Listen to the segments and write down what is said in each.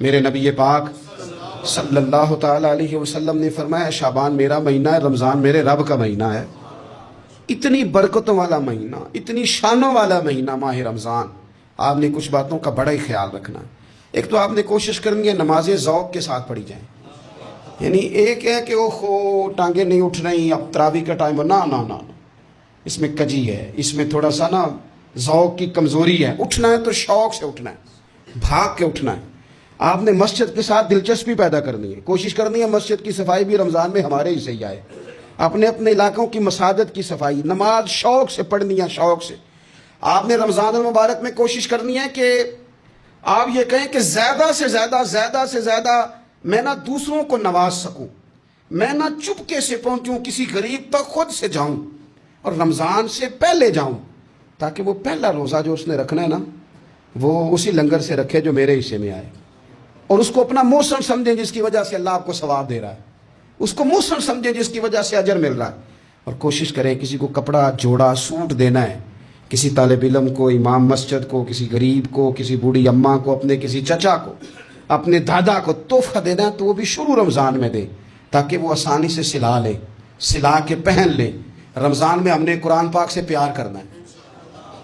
میرے نبی پاک صلی اللہ تعالی علیہ وسلم نے فرمایا شعبان میرا مہینہ ہے، رمضان میرے رب کا مہینہ ہے۔ اتنی برکتوں والا مہینہ، اتنی شانوں والا مہینہ ماہ رمضان، آپ نے کچھ باتوں کا بڑا ہی خیال رکھنا ہے۔ ایک تو آپ نے کوشش کرنی ہے نمازیں ذوق کے ساتھ پڑھی جائیں، یعنی ایک ہے کہ وہ ٹانگیں نہیں اٹھ رہی اب تراویح کا ٹائم، نہ اس میں کجی ہے، اس میں تھوڑا سا نا ذوق کی کمزوری ہے۔ اٹھنا ہے تو شوق سے اٹھنا ہے، بھاگ کے اٹھنا ہے۔ آپ نے مسجد کے ساتھ دلچسپی پیدا کرنی ہے، کوشش کرنی ہے مسجد کی صفائی بھی رمضان میں ہمارے ہی صحیح آئے، اپنے اپنے علاقوں کی مساجد کی صفائی، نماز شوق سے پڑھنی ہے، شوق سے۔ آپ نے رمضان المبارک میں کوشش کرنی ہے کہ آپ یہ کہیں کہ زیادہ سے زیادہ میں نہ دوسروں کو نواز سکوں، میں نہ چپکے سے پہنچوں کسی غریب تک، خود سے جاؤں اور رمضان سے پہلے جاؤں، تاکہ وہ پہلا روزہ جو اس نے رکھنا ہے نا وہ اسی لنگر سے رکھے جو میرے حصے میں آئے، اور اس کو اپنا موسم سمجھیں جس کی وجہ سے اللہ آپ کو ثواب دے رہا ہے، اس کو موسم سمجھیں جس کی وجہ سے اجر مل رہا ہے۔ اور کوشش کریں کسی کو کپڑا جوڑا سوٹ دینا ہے، کسی طالب علم کو، امام مسجد کو، کسی غریب کو، کسی بوڑھی اماں کو، اپنے کسی چچا کو، اپنے دادا کو تحفہ دینا ہے تو وہ بھی شروع رمضان میں دے، تاکہ وہ آسانی سے سلا لے، سلا کے پہن لے۔ رمضان میں ہم نے قرآن پاک سے پیار کرنا ہے،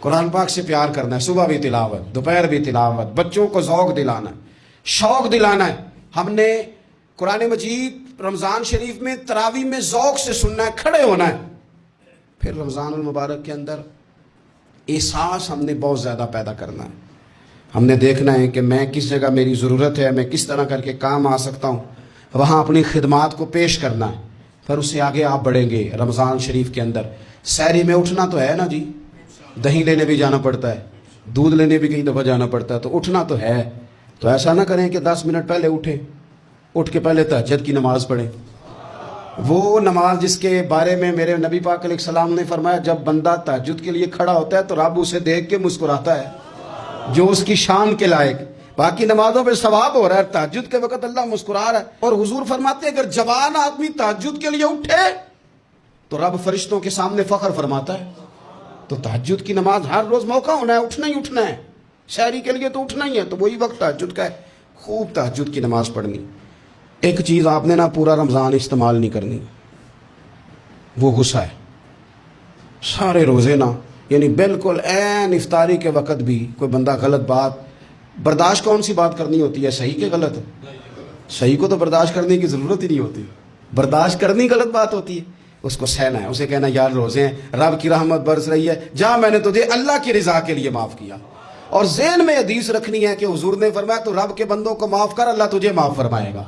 قرآن پاک سے پیار کرنا ہے، صبح بھی تلاوت، دوپہر بھی تلاوت، بچوں کو ذوق دلانا ہے، شوق دلانا ہے۔ ہم نے قرآن مجید رمضان شریف میں تراویح میں ذوق سے سننا ہے، کھڑے ہونا ہے۔ پھر رمضان المبارک کے اندر احساس ہم نے بہت زیادہ پیدا کرنا ہے، ہم نے دیکھنا ہے کہ میں کس جگہ میری ضرورت ہے، میں کس طرح کر کے کام آ سکتا ہوں، وہاں اپنی خدمات کو پیش کرنا ہے۔ پھر اس سے آگے آپ بڑھیں گے رمضان شریف کے اندر۔ سحری میں اٹھنا تو ہے نا جی، دہی لینے بھی جانا پڑتا ہے، دودھ لینے بھی کئی دفعہ جانا پڑتا ہے، تو اٹھنا تو ہے۔ تو ایسا نہ کریں کہ 10 منٹ پہلے اٹھیں، اٹھ کے پہلے تہجد کی نماز پڑھیں، وہ نماز جس کے بارے میں میرے نبی پاک علیہ السلام نے فرمایا جب بندہ تہجد کے لیے کھڑا ہوتا ہے تو رب اسے دیکھ کے مسکراتا ہے، جو اس کی شان کے لائق۔ باقی نمازوں پہ ثواب ہو رہا ہے، تہجد کے وقت اللہ مسکرا رہا ہے۔ اور حضور فرماتے ہیں اگر جوان آدمی تہجد کے لیے اٹھے تو رب فرشتوں کے سامنے فخر فرماتا ہے۔ تو تہجد کی نماز ہر روز موقع ہونا ہے، اٹھنا ہی اٹھنا ہے، شہری کے لیے تو اٹھنا ہی ہے، تو وہی وقت تہجد کا ہے، خوب تہجد کی نماز پڑھنی۔ ایک چیز آپ نے نا پورا رمضان استعمال نہیں کرنی، وہ غصہ ہے۔ سارے روزے نا یعنی بالکل عین افطاری کے وقت بھی کوئی بندہ غلط بات، برداشت کون سی بات کرنی ہوتی ہے، صحیح کہ غلط؟ صحیح کو تو برداشت کرنے کی ضرورت ہی نہیں ہوتی، برداشت کرنی غلط بات ہوتی ہے، اس کو سہنا ہے، اسے کہنا یار روزے ہیں، رب کی رحمت برس رہی ہے، جہاں میں نے تجھے اللہ کی رضا کے لیے معاف کیا۔ اور ذہن میں حدیث رکھنی ہے کہ حضور نے فرمایا تو رب کے بندوں کو معاف کر، اللہ تجھے معاف فرمائے گا۔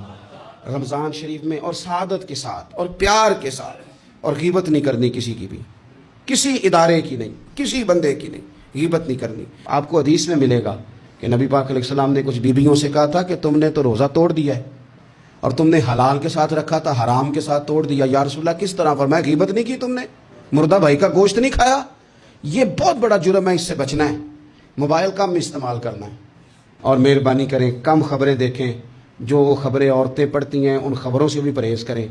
رمضان شریف میں اور سعادت کے ساتھ اور پیار کے ساتھ، اور غیبت نہیں کرنی کسی کی بھی، کسی ادارے کی نہیں، کسی بندے کی نہیں، غیبت نہیں کرنی۔ آپ کو حدیث میں ملے گا کہ نبی پاک علیہ السلام نے کچھ بیویوں سے کہا تھا کہ تم نے تو روزہ توڑ دیا ہے اور تم نے حلال کے ساتھ رکھا تھا، حرام کے ساتھ توڑ دیا۔ یا رسول اللہ کس طرح؟ فرمایا غیبت نہیں کی تم نے، مردہ بھائی کا گوشت نہیں کھایا، یہ بہت بڑا جرم ہے، اس سے بچنا ہے۔ موبائل کم استعمال کرنا ہے، اور مہربانی کریں کم خبریں دیکھیں، جو خبریں عورتیں پڑھتی ہیں ان خبروں سے بھی پرہیز کریں۔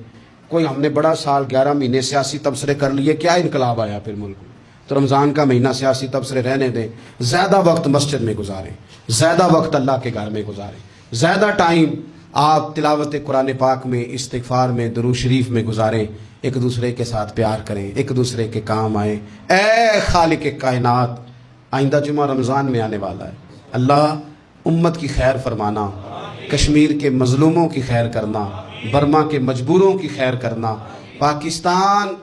کوئی ہم نے بڑا سال 11 مہینے سیاسی تبصرے کر لیے، کیا انقلاب آیا پھر ملک میں؟ تو رمضان کا مہینہ سیاسی تبصرے رہنے دیں، زیادہ وقت مسجد میں گزاریں، زیادہ وقت اللہ کے گھر میں گزاریں، زیادہ ٹائم آپ تلاوت قرآن پاک میں، استغفار میں، درود شریف میں گزاریں، ایک دوسرے کے ساتھ پیار کریں، ایک دوسرے کے کام آئیں۔ اے خالق کائنات، آئندہ جمعہ رمضان میں آنے والا ہے، اللہ امت کی خیر فرمانا، کشمیر کے مظلوموں کی خیر کرنا، برما کے مجبوروں کی خیر کرنا۔ پاکستان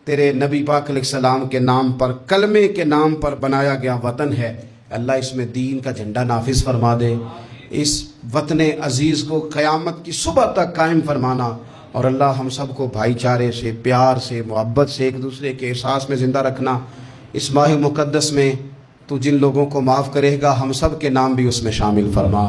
تیرے نبی پاک علیہ السلام کے نام پر، کلمے کے نام پر بنایا گیا وطن ہے، اللہ اس میں دین کا جھنڈا نافذ فرما دے، اس وطن عزیز کو قیامت کی صبح تک قائم فرمانا، اور اللہ ہم سب کو بھائی چارے سے، پیار سے، محبت سے، ایک دوسرے کے احساس میں زندہ رکھنا۔ اس ماہ مقدس میں تو جن لوگوں کو معاف کرے گا ہم سب کے نام بھی اس میں شامل فرما۔